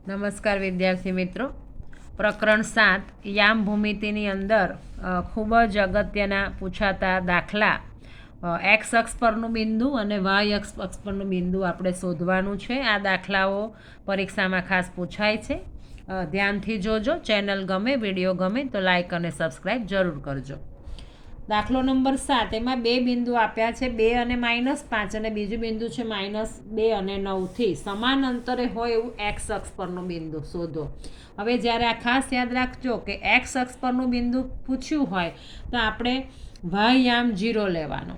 નમસ્કાર વિદ્યાર્થી મિત્રો. પ્રકરણ 7 યામ ભૂમિતિની અંદર ખૂબ જ અગત્યના પૂછાતા દાખલા એક્સ અક્ષ પરનું બિંદુ અને વાય અક્ષ પરનું બિંદુ આપણે શોધવાનું છે. આ દાખલાઓ પરીક્ષામાં ખાસ પૂછાય છે. ધ્યાનથી જોજો. ચેનલ ગમે, વિડીયો ગમે તો લાઈક અને સબસ્ક્રાઈબ જરૂર કરજો. દાખલો નંબર 7 એમાં બે બિંદુ આપ્યા છે, 2 અને -5, અને બીજું બિંદુ છે -2 અને 9 થી સમાન અંતરે હોય એવું એક્સ અક્ષ પરનું બિંદુ શોધો. હવે જ્યારે આ ખાસ યાદ રાખજો કે એક્સ અક્ષ પરનું બિંદુ પૂછ્યું હોય તો આપણે વાય 0 લેવાનો,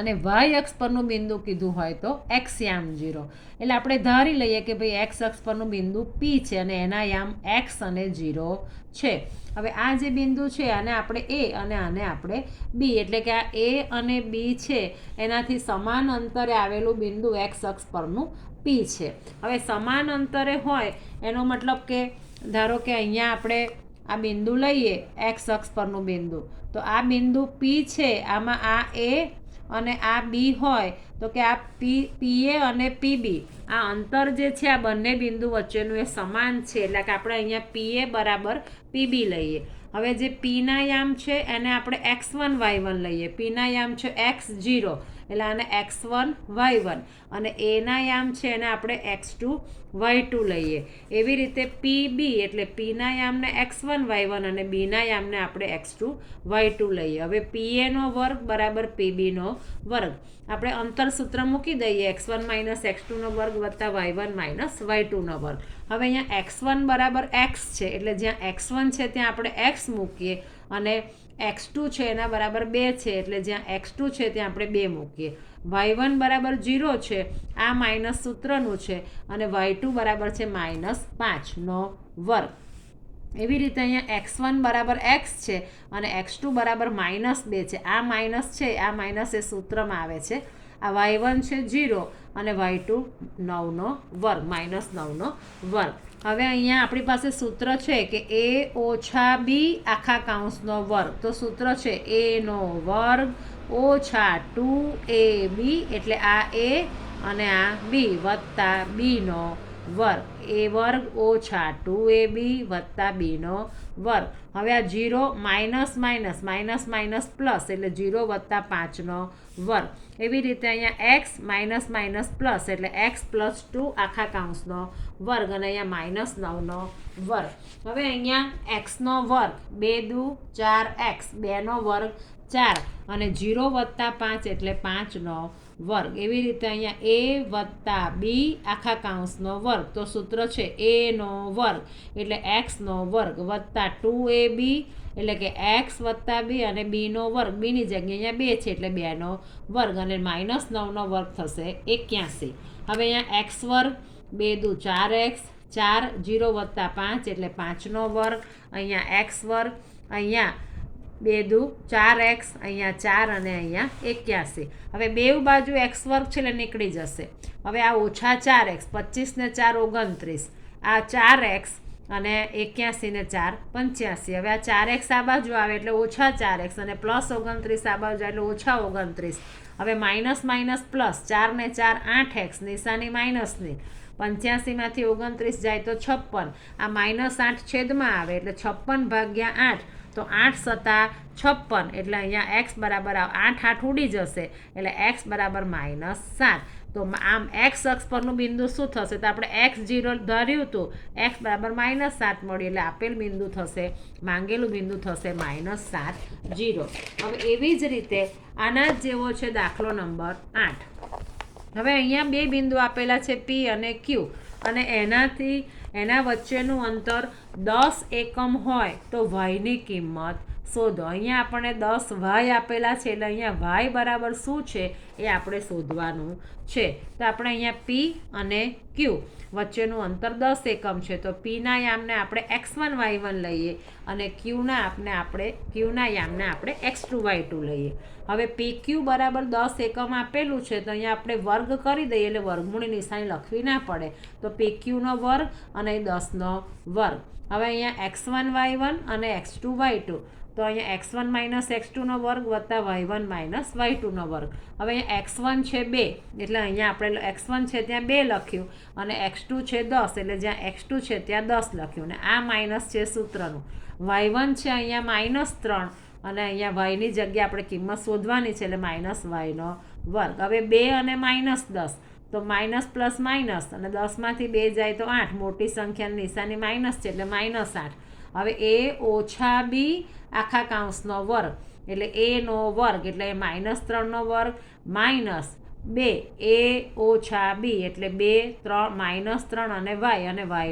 અને વાય અક્ષ પરનું બિંદુ કીધું હોય તો એક્સ યામ 0. એટલે આપણે ધારી લઈએ કે ભાઈ એક્સ અક્ષ પરનું બિંદુ પી છે અને એના યામ એક્સ અને 0 છે. હવે આ જે બિંદુ છે આને આપણે એ અને આને આપણે બી, એટલે કે આ એ અને બી છે એનાથી સમાન અંતરે આવેલું બિંદુ એક્સ અક્ષ પરનું પી છે. હવે સમાન અંતરે હોય એનો મતલબ કે ધારો કે અહીંયા આપણે આ બિંદુ લઈએ એક્સ અક્ષ પરનું બિંદુ, તો આ બિંદુ પી છે, આમાં આ એ અને આ બી હોય તો કે આ પીએ અને પીબી આ અંતર જે છે આ બંને બિંદુ વચ્ચેનું એ સમાન છે. એટલે કે આપણે અહીંયા પીએ બરાબર પીબી લઈએ. હવે જે પીના યામ છે એને આપણે x1 y1 લઈએ. પીના યામ છે x0 એટલે આને x1 y1, અને એના યામ છે એને આપણે x2 y2 લઈએ. એવી રીતે પીબી એટલે પીના યામને x1 y1 અને બીના યામને આપણે x2 y2 લઈએ. હવે પીએનો વર્ગ બરાબર પીબીનો વર્ગ. આપણે અંતર સૂત્ર મૂકી દઈએ, x1 - x2નો વર્ગ વત્તા y1 - y2નો વર્ગ. હવે અહીંયા x1 બરાબર x છે એટલે જ્યાં x1 છે ત્યાં આપણે x મૂકીએ, અને x2 છે એના બરાબર 2 છે એટલે જ્યાં x2 છે ત્યાં આપણે 2 મૂકીએ. y1 બરાબર 0 છે, આ માઇનસ સૂત્રનું છે, અને y2 બરાબર છે -5નો વર્ગ. એવી રીતે અહીંયા x1 બરાબર x છે અને x2 બરાબર -2 છે. આ માઇનસ છે, આ માઇનસ એ સૂત્રમાં આવે છે. આ y1 છે 0 અને y2 9નો વર્ગ, -9નો વર્ગ. હવે અહીંયા આપણી પાસે સૂત્ર છે કે a ઓછા બી આખા કૌંસનો વર્ગ. તો સૂત્ર છે a નો વર્ગ ઓછા 2ab, એટલે આ a અને આ b વત્તા બીનો વર્ગ. a વર્ગ ઓછા 2ab વત્તા બીનો વર્ગ. હવે આ 0 માઇનસ પ્લસ એટલે 0 વત્તા 5નો વર્ગ. એવી રીતે અહીંયા x પ્લસ એટલે x + 2 આખા કૌંસનો વર્ગ, અને અહીંયા -9નો વર્ગ. હવે અહીંયા xનો વર્ગ 2 દુ 4x, 2નો વર્ગ 4, અને 0 વત્તા 5 એટલે 5નો વર્ગ. એવી રીતે અહીંયા a વત્તા બી આખા કૌંસનો વર્ગ. તો સૂત્ર છે a નો વર્ગ એટલે x નો વર્ગ વત્તા 2ab એટલે કે x વત્તા બી, અને બીનો વર્ગ, બીની જગ્યાએ અહીંયા 2 છે એટલે 2નો વર્ગ, અને -9નો વર્ગ થશે 81. હવે અહીંયા x વર્ગ 2 દુ 4x, 4, 0 વત્તા 5 એટલે 5નો વર્ગ. અહીંયા x વર્ગ, અહીંયા 2 દુ 4x, અહીંયા 4 અને અહીંયા 81. હવે બેઉ બાજુ x વર્ગ છે એટલે નીકળી જશે. હવે આ ઓછા 4x, 25 ને 4 29, આ 4x અને 81 ને 4 85. હવે આ 4x આ બાજુ આવે એટલે ઓછા 4x, અને +29 આ બાજુ એટલે ઓછા 29. હવે માઇનસ પ્લસ, 4 ને 4 8x, નિશાની માઇનસની. 85માંથી 29 જાય તો 56. આ -8 છેદમાં આવે એટલે 56 ભાગ્યા 8, તો 8 સતા 56, એટલે અહીંયા x બરાબર 8 8 ઉડી જશે એટલે x બરાબર -7. તો આમ x અક્ષ પરનું બિંદુ શું થશે? તો આપણે x0 ધાર્યું હતું, x બરાબર -7 મળ્યું એટલે આપેલ બિંદુ થશે, માંગેલું બિંદુ થશે -7 0. હવે એવી જ રીતે આના જ જેવો છે દાખલો નંબર 8. હવે અહીંયા બે બિંદુ આપેલા છે P અને Q, અને એના વચ્ચેનું અંતર 10 એકમ હોય તો y ની કિંમત શોધો. અહીંયા આપણને 10 y આપેલા છે એટલે અહીંયા y બરાબર શું છે એ આપણે શોધવાનું છે. તો આપણે અહીંયા P અને Q વચ્ચેનું અંતર 10 એકમ છે, તો Pના યામને આપણે x1 y1 લઈએ, અને Qના યામને આપણે x2 y2 લઈએ. હવે PQ બરાબર 10 એકમ આપેલું છે તો અહીંયા આપણે વર્ગ કરી દઈએ એટલે વર્ગમૂળની નિશાની લખવી ના પડે. તો PQનો વર્ગ અને 10નો વર્ગ. હવે અહીંયા x1 y1 અને x2 y2 તો અહીંયા x1 માઇનસ x2નો વર્ગ વત્તા y1 માઇનસ y2નો વર્ગ. હવે અહીંયા x1 છે 2 એટલે અહીંયા આપણે x1 છે ત્યાં 2 લખ્યું અને x2 છે 10 એટલે જ્યાં x2 છે ત્યાં 10 લખ્યું અને આ માઇનસ છે સૂત્રનું. y1 છે અહીંયા -3 અને અહીંયા yની જગ્યાએ આપણે કિંમત શોધવાની છે એટલે માઇનસ yનો વર્ગ. હવે 2 અને -10 તો માઇનસ પ્લસ માઇનસ અને 10માંથી 2 જાય તો 8. મોટી સંખ્યાની નિશાની માઇનસ છે એટલે -8. હવે a ઓછા b આખા કાઉન્સનો વર્ગ એટલે a નો વર્ગ એટલે -3નો વર્ગ માઇનસ 2 a ઓછા b એટલે 2 3 -3 અને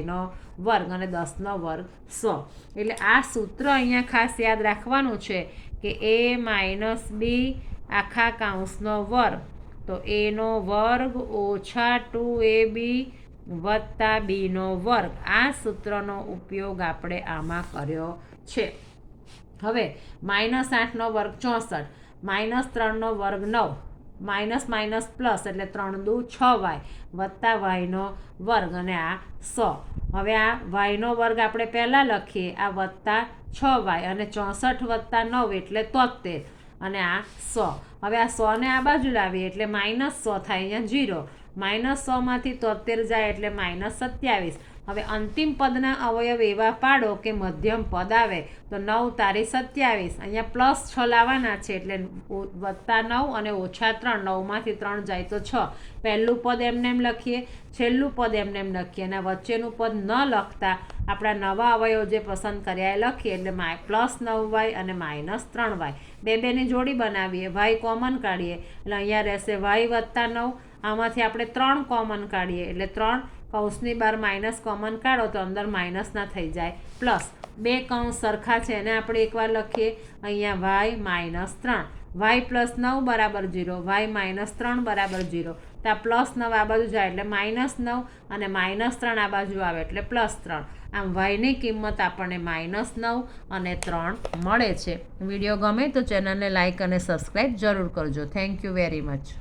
yનો વર્ગ અને 10નો વર્ગ 100. એટલે આ સૂત્ર અહીંયા ખાસ યાદ રાખવાનું છે કે a માઇનસ b આખા કાઉન્સનો વર્ગ તો a નો વર્ગ ઓછા 2ab વત્તા બીનો વર્ગ. આ સૂત્રનો ઉપયોગ આપણે આમાં કર્યો છે. હવે -8નો વર્ગ 64, -3નો વર્ગ 9, માઇનસ માઇનસ પ્લસ એટલે 3 દુ 6y વત્તા yનો વર્ગ અને આ 100. હવે આ yનો વર્ગ આપણે પહેલાં લખીએ, આ વત્તા 6y અને 64 વત્તા 9 એટલે 73 અને આ 100. હવે આ 100ને આ બાજુ લાવીએ એટલે -100 થાય, અહીંયા 0. -100માંથી 73 જાય એટલે -27. હવે અંતિમ પદના અવયવ એવા પાડો કે મધ્યમ પદ આવે તો 9 તારી 27, અહીંયા +6 લાવવાના છે એટલે +9 અને -3, 9માંથી 3 જાય તો 6. પહેલું પદ એમને એમ લખીએ, છેલ્લું પદ એમને એમ લખીએ અને વચ્ચેનું પદ ન લખતા આપણા નવા અવયવ જે પસંદ કર્યા એ લખીએ એટલે +9y અને -3y. બેની જોડી બનાવીએ, y કોમન કાઢીએ એટલે અહીંયા રહેશે y વત્તા 9. આમાંથી આપણે 3 કોમન કાઢીએ એટલે 3 કૌંસની બહાર માઇનસ કોમન કાઢો તો અંદર માઇનસના થઈ જાય પ્લસ. 2 કૌંસ સરખા છે એને આપણે એકવાર લખીએ, અહીંયા y -3, y +9 બરાબર 0, y -3 બરાબર 0. તો આ +9 આ બાજુ જાય એટલે -9 અને -3 આ બાજુ આવે એટલે +3. આમ yની કિંમત આપણને -9 અને 3 મળે છે. વિડીયો ગમે તો ચેનલને લાઇક અને સબસ્ક્રાઈબ જરૂર કરજો. Thank you very much.